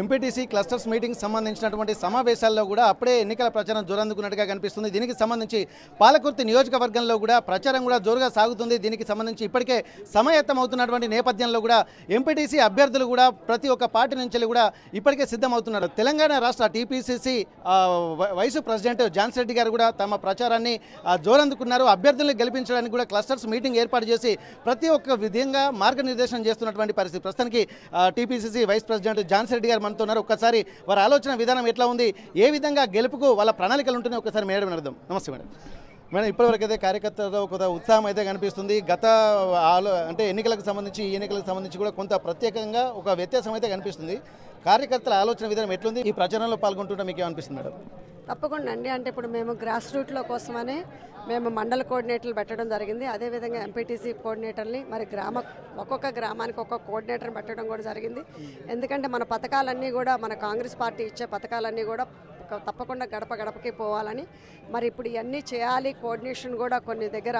MPTC clusters meeting సంబంధించినటువంటి సమావేశాల్లో కూడా అప్పుడే ఎన్నికల ప్రచారం జోరందుకున్నట్టుగా కనిపిస్తుంది. దీనికి సంబంధించి పాలకుర్తి నియోజకవర్గంలో కూడా ప్రచారం కూడా జోరుగా సాగుతుంది. దీనికి సంబంధించి ఇప్పటికే సమాయత్తమవుతున్నటువంటి నేపథ్యంలో కూడా ఎంపీటీసీ అభ్యర్థులు కూడా ప్రతి ఒక్క పార్టీ నుంచి కూడా ఇప్పటికే సిద్ధమవుతున్నారు. తెలంగాణ రాష్ట్ర TPCC vice president Jhansi Reddy గారు కూడా తమ ప్రచారాన్ని జోరందుకున్నారు. అభ్యర్థులను గెలిపించడానికి కూడా క్లస్టర్స్ మీటింగ్ ఏర్పాటు చేసి ప్రతి ఒక్క విధంగా మార్గనిర్దేశం చేస్తున్నటువంటి పరిస్థితి. ప్రస్తుతానికి TPCC vice president Jhansi Reddy గారు మనతో ఉన్నారు. ఒక్కసారి వారి ఆలోచన విధానం ఎట్లా ఉంది, ఏ విధంగా గెలుపుకు వాళ్ళ ప్రణాళికలు ఉంటున్నాయి ఒకసారి మేడం అర్థం. నమస్తే మేడం. మేడం, ఇప్పటివరకు అయితే కార్యకర్తలతో కొంత ఉత్సాహం అయితే కనిపిస్తుంది. గత అంటే ఎన్నికలకు సంబంధించి ఈ ఎన్నికలకు సంబంధించి కూడా కొంత ప్రత్యేకంగా ఒక వ్యత్యాసం అయితే కనిపిస్తుంది. కార్యకర్తల ఆలోచన విధానం ఎట్లుంది, ఈ ప్రచారంలో పాల్గొంటుంటే మీకు ఏమనిపిస్తుంది మేడం? తప్పకుండా అండి. అంటే ఇప్పుడు మేము గ్రాస్ రూట్లో కోసమనే మేము మండల కోఆర్డినేటర్లు పెట్టడం జరిగింది. అదేవిధంగా ఎంపీటీసీ కోఆర్డినేటర్ని మరి ఒక్కొక్క గ్రామానికి ఒక్కొక్క కోఆర్డినేటర్ని పెట్టడం కూడా జరిగింది. ఎందుకంటే మన పథకాలన్నీ కూడా మన కాంగ్రెస్ పార్టీ ఇచ్చే పథకాలన్నీ కూడా తప్పకుండా గడప గడపకి పోవాలని మరి ఇప్పుడు ఇవన్నీ చేయాలి. కోఆర్డినేషన్ కూడా కొన్ని దగ్గర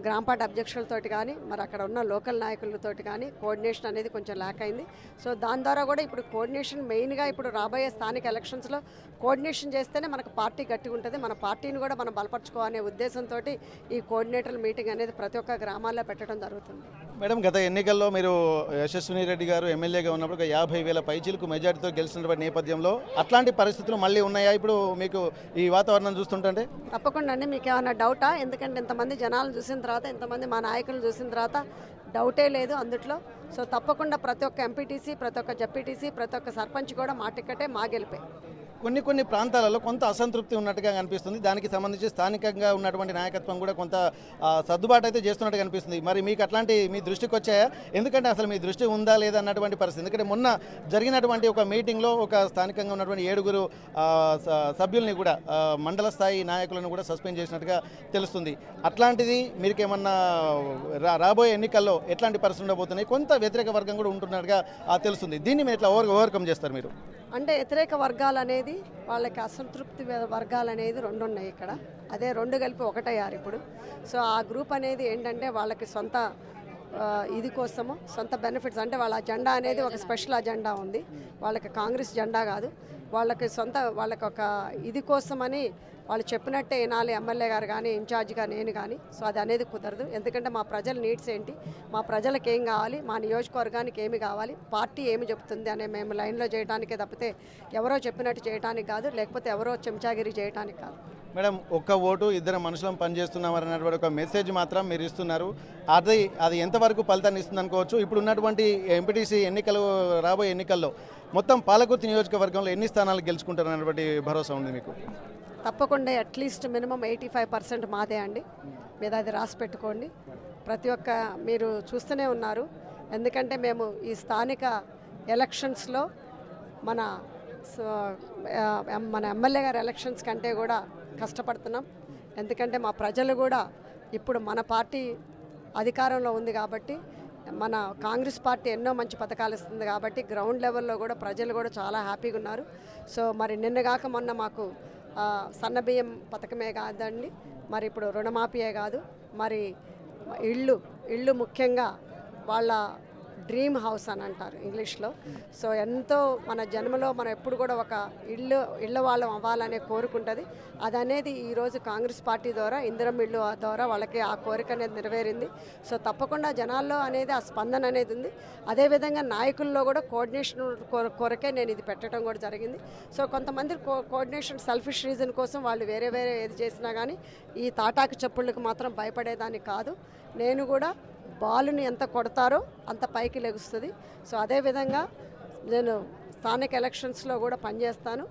గ్రామ పార్టీ అధ్యక్షులతోటి కానీ మరి అక్కడ ఉన్న లోకల్ నాయకులతోటి కానీ కోఆర్డినేషన్ అనేది కొంచెం ల్యాక్ అయింది. సో దాని ద్వారా కూడా ఇప్పుడు కోఆర్డినేషన్ మెయిన్గా ఇప్పుడు రాబోయే స్థానిక ఎలక్షన్స్లో కోఆర్డినేషన్ చేస్తేనే మనకు పార్టీ గట్టిగా ఉంటుంది. మన పార్టీని కూడా మనం బలపరచుకోవాలనే ఉద్దేశంతో ఈ కోఆర్డినేటర్ల మీటింగ్ అనేది ప్రతి ఒక్క గ్రామాల్లో పెట్టడం జరుగుతుంది. మేడం, గత ఎన్నికల్లో మీరు యశస్విని రెడ్డి గారు ఎమ్మెల్యేగా ఉన్నప్పుడు 50,000 పైచీలకు మెజార్టీతో గెలిచినటువంటి నేపథ్యంలో అట్లాంటి పరిస్థితులు మళ్ళీ ఉన్నాయా ఇప్పుడు మీకు ఈ వాతావరణం చూస్తుంటే? తప్పకుండా అండి. మీకు ఏమైనా డౌటా? ఎందుకంటే ఇంతమంది జనాలను చూసిన తర్వాత, ఇంతమంది మా నాయకులను చూసిన తర్వాత డౌటే లేదు అందుట్లో. సో తప్పకుండా ప్రతి ఒక్క ఎంపీటీసీ, ప్రతి ఒక్క జెడ్పీటీసీ, ప్రతి ఒక్క సర్పంచ్ కూడా మా టికెటే మా గెలిపే. కొన్ని ప్రాంతాలలో కొంత అసంతృప్తి ఉన్నట్టుగా కనిపిస్తుంది. దానికి సంబంధించి స్థానికంగా ఉన్నటువంటి నాయకత్వం కూడా కొంత సర్దుబాటు అయితే చేస్తున్నట్టుగా కనిపిస్తుంది. మరి మీకు అట్లాంటి మీ దృష్టికి వచ్చాయా? ఎందుకంటే అసలు మీ దృష్టి ఉందా లేదా అన్నటువంటి పరిస్థితి. ఎందుకంటే మొన్న జరిగినటువంటి ఒక మీటింగ్లో ఒక స్థానికంగా ఉన్నటువంటి 7 సభ్యుల్ని కూడా మండల స్థాయి నాయకులను కూడా సస్పెండ్ చేసినట్టుగా తెలుస్తుంది. అట్లాంటిది మీకేమన్నా రాబోయే ఎన్నికల్లో ఎట్లాంటి పరిస్థితి ఉండబోతున్నాయి? కొంత వ్యతిరేక వర్గం కూడా ఉంటున్నట్టుగా తెలుస్తుంది. దీన్ని మీరు ఎట్లా ఓవర్కమ్ చేస్తారు మీరు? అంటే వ్యతిరేక వర్గాలు అనేది వాళ్ళకి అసంతృప్తి వర్గాలు అనేది 2 ఉన్నాయి ఇక్కడ. అదే 2 కలిపి ఒకటయ్యారు ఇప్పుడు. సో ఆ గ్రూప్ అనేది ఏంటంటే వాళ్ళకి సొంత ఇది కోసము సొంత బెనిఫిట్స్, అంటే వాళ్ళ అజెండా అనేది ఒక స్పెషల్ అజెండా ఉంది. వాళ్ళకి కాంగ్రెస్ జెండా కాదు, వాళ్ళకి ఒక ఇది కోసమని వాళ్ళు చెప్పినట్టే వినాలి ఎమ్మెల్యే గారు కానీ, ఇన్ఛార్జిగా నేను కానీ. సో అది అనేది కుదరదు. ఎందుకంటే మా ప్రజల నీడ్స్ ఏంటి, మా ప్రజలకు ఏం కావాలి, మా నియోజకవర్గానికి ఏమి కావాలి, పార్టీ ఏమి చెప్తుంది అనే మేము లైన్లో చేయడానికే తప్పితే ఎవరో చెప్పినట్టు చేయడానికి కాదు, లేకపోతే ఎవరో చెంచాగిరి చేయడానికి కాదు. మేడం, ఒక్క ఓటు 2 మనుషులం పనిచేస్తున్నామన్నటువంటి ఒక మెసేజ్ మాత్రం మీరు ఇస్తున్నారు. అది ఎంతవరకు ఫలితాన్ని ఇస్తుంది అనుకోవచ్చు? ఇప్పుడు ఉన్నటువంటి ఎంపీటీసీ ఎన్నికలు, రాబోయే ఎన్నికల్లో మొత్తం పాలకుర్తి నియోజకవర్గంలో ఎన్ని స్థానాలు గెలుచుకుంటారన్నటువంటి భరోసా ఉంది మీకు? తప్పకుండా అట్లీస్ట్ మినిమం 85% మాదే అండి. మీద అది రాసి పెట్టుకోండి. ప్రతి ఒక్క మీరు చూస్తూనే ఉన్నారు. ఎందుకంటే మేము ఈ స్థానిక ఎలక్షన్స్లో మన ఎమ్మెల్యే గారి ఎలక్షన్స్ కంటే కూడా కష్టపడుతున్నాం. ఎందుకంటే మా ప్రజలు కూడా ఇప్పుడు మన పార్టీ అధికారంలో ఉంది కాబట్టి, మన కాంగ్రెస్ పార్టీ ఎన్నో మంచి పథకాలు ఇస్తుంది కాబట్టి గ్రౌండ్ లెవెల్లో కూడా ప్రజలు కూడా చాలా హ్యాపీగా ఉన్నారు. సో మరి నిన్నగాక మొన్న మాకు సన్నబియ్యం పథకమే కాదండి, మరి ఇప్పుడు రుణమాఫీయే కాదు, మరి ఇళ్ళు ముఖ్యంగా వాళ్ళ డ్రీమ్ హౌస్ అని అంటారు ఇంగ్లీష్లో. సో ఎంతో మన జన్మలో మనం ఎప్పుడు కూడా ఒక ఇళ్ళ వాళ్ళం అవ్వాలనే కోరుకుంటుంది. అదనేది ఈరోజు కాంగ్రెస్ పార్టీ ద్వారా, ఇందిరమ్మ ఇళ్ళు ద్వారా వాళ్ళకి ఆ కోరిక అనేది నెరవేరింది. సో తప్పకుండా జనాల్లో అనేది ఆ స్పందన అనేది ఉంది. అదేవిధంగా నాయకుల్లో కూడా కోఆర్డినేషన్ కొరకే నేను ఇది పెట్టడం కూడా జరిగింది. సో కొంతమంది కోఆర్డినేషన్ సెల్ఫిష్ రీజన్ కోసం వాళ్ళు వేరే ఏది చేసినా కానీ ఈ తాటాకు చెప్పుళ్ళకి మాత్రం భయపడేదాన్ని కాదు. నేను కూడా బాలుని ఎంత కొడతారో అంత పైకి లెగుస్తుంది. సో అదేవిధంగా నేను స్థానిక ఎలక్షన్స్లో కూడా పనిచేస్తాను.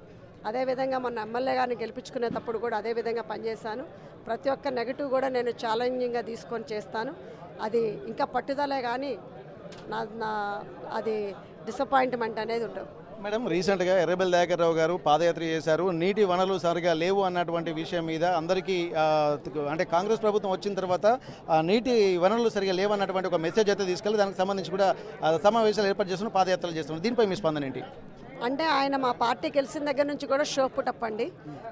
అదేవిధంగా మొన్న ఎమ్మెల్యే గారిని గెలిపించుకునేటప్పుడు కూడా అదేవిధంగా పనిచేశాను. ప్రతి ఒక్క నెగిటివ్ కూడా నేను ఛాలెంజింగ్గా తీసుకొని చేస్తాను. అది ఇంకా పట్టుదలే కానీ అది డిసప్పాయింట్మెంట్ అనేది ఉండదు. మేడం, రీసెంట్గా ఎర్రబెల్లి దయాకర్ రావు గారు పాదయాత్ర చేశారు. నీటి వనరులు సరిగా లేవు అన్నటువంటి విషయం మీద అందరికీ అంటే కాంగ్రెస్ ప్రభుత్వం వచ్చిన తర్వాత నీటి వనరులు సరిగా లేవు అన్నటువంటి ఒక మెసేజ్ అయితే తీసుకెళ్ళి దానికి సంబంధించి కూడా సమావేశాలు ఏర్పాటు చేస్తున్నారు, పాదయాత్రలు చేస్తున్నారు. దీనిపై మీ స్పందన ఏంటి? అంటే ఆయన మా పార్టీ గెలిచిన దగ్గర నుంచి కూడా షో పుటప్ అండి.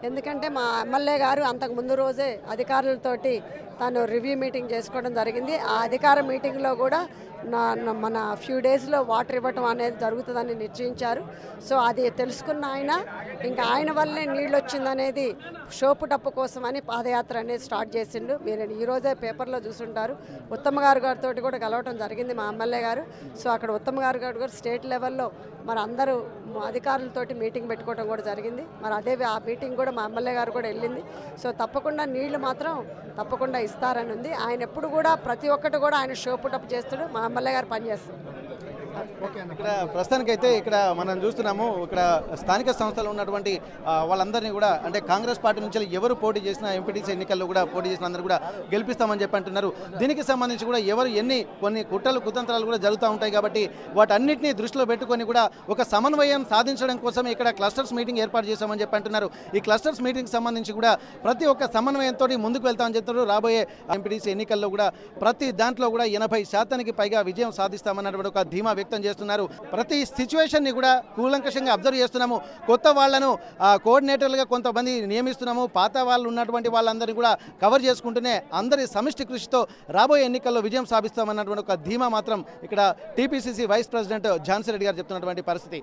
ఎందుకంటే మా ఎమ్మెల్యే గారు అంతకు ముందు రోజే అధికారులతోటి తను రివ్యూ మీటింగ్ చేసుకోవడం జరిగింది. ఆ అధికార మీటింగ్లో కూడా మన ఫ్యూ డేస్లో వాటర్ ఇవ్వటం అనేది జరుగుతుందని నిశ్చయించారు. సో అది తెలుసుకున్న ఆయన ఇంకా ఆయన వల్లే నీళ్ళు వచ్చిందనేది షోపు టప్పు కోసమని పాదయాత్ర అనేది స్టార్ట్ చేసిండు. మీరు ఈరోజే పేపర్లో చూసుంటారు. ఉత్తమ్ గారితో కూడా కలవటం జరిగింది మా ఎమ్మెల్యే గారు. సో అక్కడ ఉత్తమ్ గారు కూడా స్టేట్ లెవెల్లో మరి అందరూ అధికారులతోటి మీటింగ్ పెట్టుకోవడం కూడా జరిగింది. మరి అదే ఆ మీటింగ్ కూడా మా ఎమ్మెల్యే గారు కూడా వెళ్ళింది. సో తప్పకుండా నీళ్లు మాత్రం తప్పకుండా ఇస్తారని ఉంది. ఆయన ఎప్పుడు కూడా ప్రతి ఒక్కటి కూడా ఆయన షో పుటప్ చేస్తాడు. మా ఎమ్మెల్యే గారు పనిచేస్తారు. ఇక్కడ ప్రస్తుతానికైతే ఇక్కడ మనం చూస్తున్నాము, ఇక్కడ స్థానిక సంస్థలు ఉన్నటువంటి వాళ్ళందరినీ కూడా అంటే కాంగ్రెస్ పార్టీ నుంచి ఎవరు పోటీ చేసినా ఎంపీటీసీ ఎన్నికల్లో కూడా పోటీ చేసిన అందరూ కూడా గెలిపిస్తామని చెప్పి అంటున్నారు. దీనికి సంబంధించి కూడా ఎవరు కొన్ని కుట్రలు కుతంత్రాలు కూడా జరుగుతూ ఉంటాయి కాబట్టి వాటన్నిటిని దృష్టిలో పెట్టుకొని కూడా ఒక సమన్వయం సాధించడం కోసం ఇక్కడ క్లస్టర్స్ మీటింగ్ ఏర్పాటు చేశామని చెప్పి అంటున్నారు. ఈ క్లస్టర్స్ మీటింగ్ సంబంధించి కూడా ప్రతి ఒక్క సమన్వయంతో ముందుకు వెళ్తామని చెప్తున్నారు. రాబోయే ఎంపీటీసీ ఎన్నికల్లో కూడా ప్రతి దాంట్లో కూడా 80% పైగా విజయం సాధిస్తామన్నటువంటి ఒక ధీమా వ్యక్తం చేస్తున్నారు. ప్రతి సిచ్యువేషన్ని కూడా కూలంకషంగా అబ్జర్వ్ చేస్తున్నాము. కొత్త వాళ్లను కోఆర్డినేటర్లుగా కొంతమంది నియమిస్తున్నాము. పాత వాళ్ళు ఉన్నటువంటి వాళ్ళందరినీ కూడా కవర్ చేసుకుంటూనే అందరి సమిష్టి కృషితో రాబోయే ఎన్నికల్లో విజయం సాధిస్తామన్నటువంటి ఒక ధీమా మాత్రం ఇక్కడ TPCC vice president Jhansi Reddy గారు చెప్తున్నటువంటి పరిస్థితి.